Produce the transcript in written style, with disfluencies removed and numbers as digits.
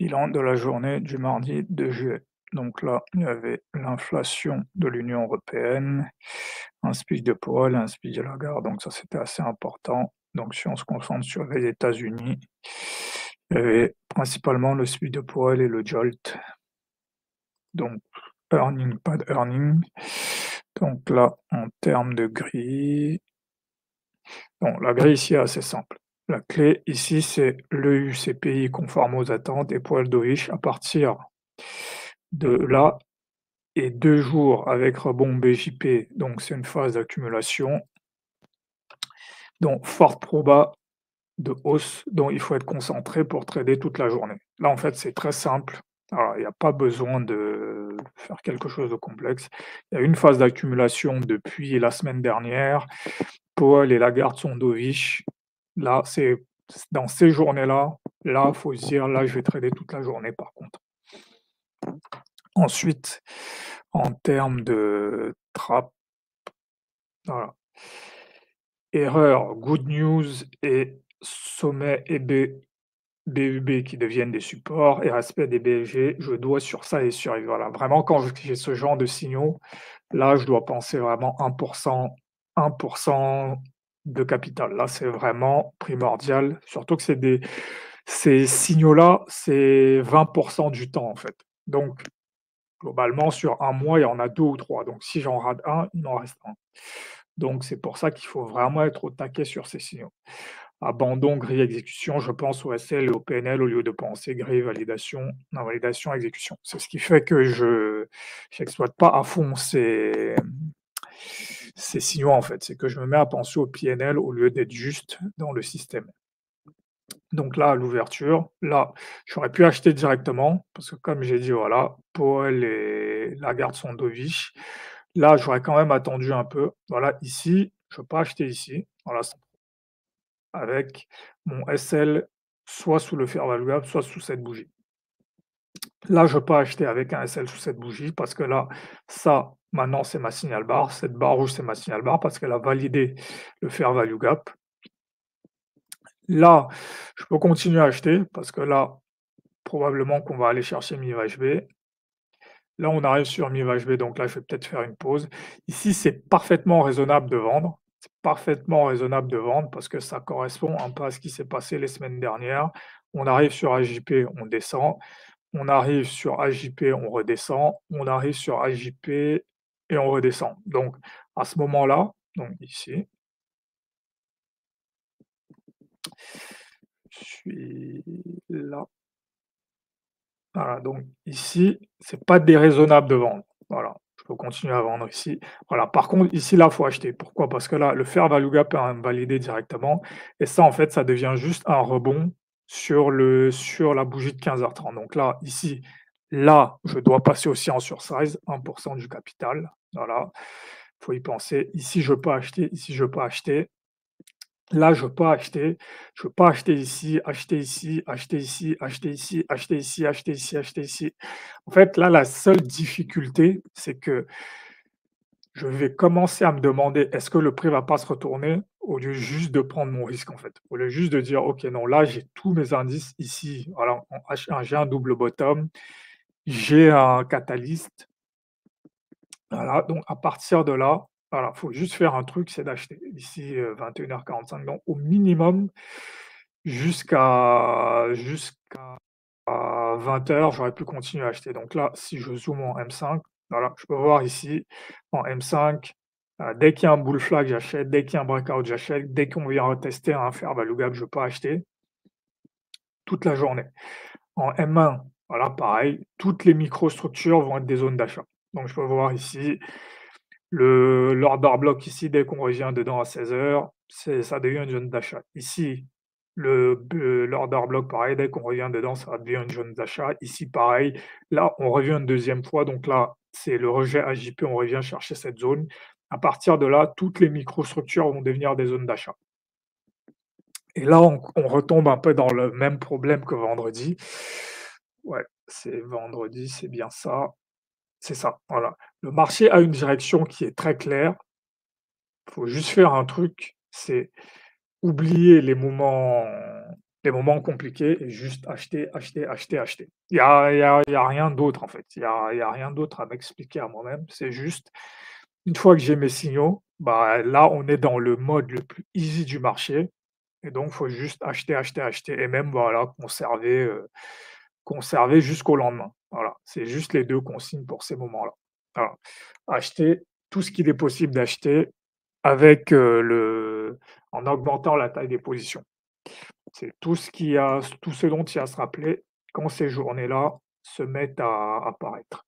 Bilan de la journée du mardi 2 juillet. Donc là, il y avait l'inflation de l'Union européenne, un speech de Powell, un speech de Lagarde, donc ça c'était assez important. Donc si on se concentre sur les États-Unis, il y avait principalement le speech de Powell et le JOLT, donc earning, pas de earning. Donc là, en termes de grille, bon, la grille ici est assez simple. La clé ici, c'est l'EUCPI conforme aux attentes et Powell dovish à partir de là. Et 2 jours avec rebond BJP, donc c'est une phase d'accumulation, donc forte proba de hausse, donc il faut être concentré pour trader toute la journée. Là, en fait, c'est très simple. Alors, il y a pas besoin de faire quelque chose de complexe. Il y a une phase d'accumulation depuis la semaine dernière. Powell et Lagarde sont dovish. Là, c'est dans ces journées-là, là, faut se dire: «Là, je vais trader toute la journée», par contre. Ensuite, en termes de trap, voilà. Erreur, good news et sommet et BUB qui deviennent des supports et respect des BLG, je dois sur ça et sur voilà, vraiment quand j'ai ce genre de signaux, là, je dois penser vraiment 1 de capital. Là, c'est vraiment primordial, surtout que ces signaux-là, c'est 20 du temps, en fait. Donc globalement, sur un mois, il y en a 2 ou 3. Donc si j'en rate un, il m'en reste un. Donc c'est pour ça qu'il faut vraiment être au taquet sur ces signaux. Abandon, grille, exécution, je pense au SL et au PNL au lieu de penser grille, validation, invalidation, exécution. C'est ce qui fait que je n'exploite pas à fond ces signaux, en fait. C'est que je me mets à penser au PNL au lieu d'être juste dans le système. Donc là, à l'ouverture, là, j'aurais pu acheter directement parce que comme j'ai dit, voilà, Powell et Lagarde sont dovish. Là, j'aurais quand même attendu un peu. Voilà, ici, je ne peux pas acheter ici. Voilà, avec mon SL soit sous le fair value gap, soit sous cette bougie. Là, je peux pas acheter avec un SL sous cette bougie parce que là, ça, maintenant, c'est ma signal bar. Cette barre rouge, c'est ma signal bar parce qu'elle a validé le fair value gap. Là, je peux continuer à acheter parce que là, probablement qu'on va aller chercher mi-VHB. Là, on arrive sur mi-VHB, donc là, je vais peut-être faire une pause. Ici, c'est parfaitement raisonnable de vendre. C'est parfaitement raisonnable de vendre parce que ça correspond un peu à ce qui s'est passé les semaines dernières. On arrive sur AJP, on descend. On arrive sur AJP, on redescend. On arrive sur AJP et on redescend. Donc, à ce moment-là, donc ici, je suis là. Voilà, donc ici, c'est pas déraisonnable de vendre. Voilà, je peux continuer à vendre ici. Voilà, par contre, ici, là, il faut acheter. Pourquoi? Parce que là, le fair value gap est invalidé directement et ça, en fait, ça devient juste un rebond sur la bougie de 15h30. Donc là, ici, là, je dois passer aussi en sursize, 1 du capital. Voilà, faut y penser. Ici, je peux acheter, ici, je peux acheter. Là, je peux pas acheter. Je peux pas acheter ici, acheter ici, acheter ici, acheter ici, acheter ici, acheter ici, acheter ici. En fait, là, la seule difficulté, c'est que je vais commencer à me demander: «Est-ce que le prix va pas se retourner?» au lieu juste de prendre mon risque, en fait. Au lieu juste de dire: «OK, non, là, j'ai tous mes indices ici, voilà, en H1, j'ai un double bottom, j'ai un catalyste». Voilà, donc à partir de là, voilà, faut juste faire un truc, c'est d'acheter d'ici, 21h45, donc au minimum jusqu'à 20h, j'aurais pu continuer à acheter. Donc là, si je zoome en M5, voilà, je peux voir ici en M5, dès qu'il y a un bull flag, j'achète, dès qu'il y a un breakout, j'achète, dès qu'on vient retester un fair value gap, je peux acheter toute la journée. En M1, voilà, pareil, toutes les microstructures vont être des zones d'achat. Donc je peux voir ici l'order block ici, dès qu'on revient dedans à 16h, ça devient une zone d'achat. Ici, l'order block, pareil, dès qu'on revient dedans, ça devient une zone d'achat. Ici, pareil, là, on revient une deuxième fois, donc là, c'est le rejet AJP, on revient chercher cette zone. À partir de là, toutes les microstructures vont devenir des zones d'achat. Et là, on retombe un peu dans le même problème que vendredi. Ouais, c'est vendredi, c'est bien ça. C'est ça, voilà. Le marché a une direction qui est très claire. Il faut juste faire un truc, c'est oublier les moments Les moments compliqués et juste acheter, acheter, acheter, acheter. Il y a rien d'autre en fait. Il y a rien d'autre à m'expliquer à moi-même. C'est juste, une fois que j'ai mes signaux, bah, là, on est dans le mode le plus easy du marché et donc faut juste acheter, acheter, acheter et même voilà, conserver jusqu'au lendemain. Voilà, c'est juste les 2 consignes pour ces moments-là. Voilà. Acheter tout ce qu'il est possible d'acheter avec, le en augmentant la taille des positions. C'est tout ce dont il y a à se rappeler quand ces journées-là se mettent à apparaître.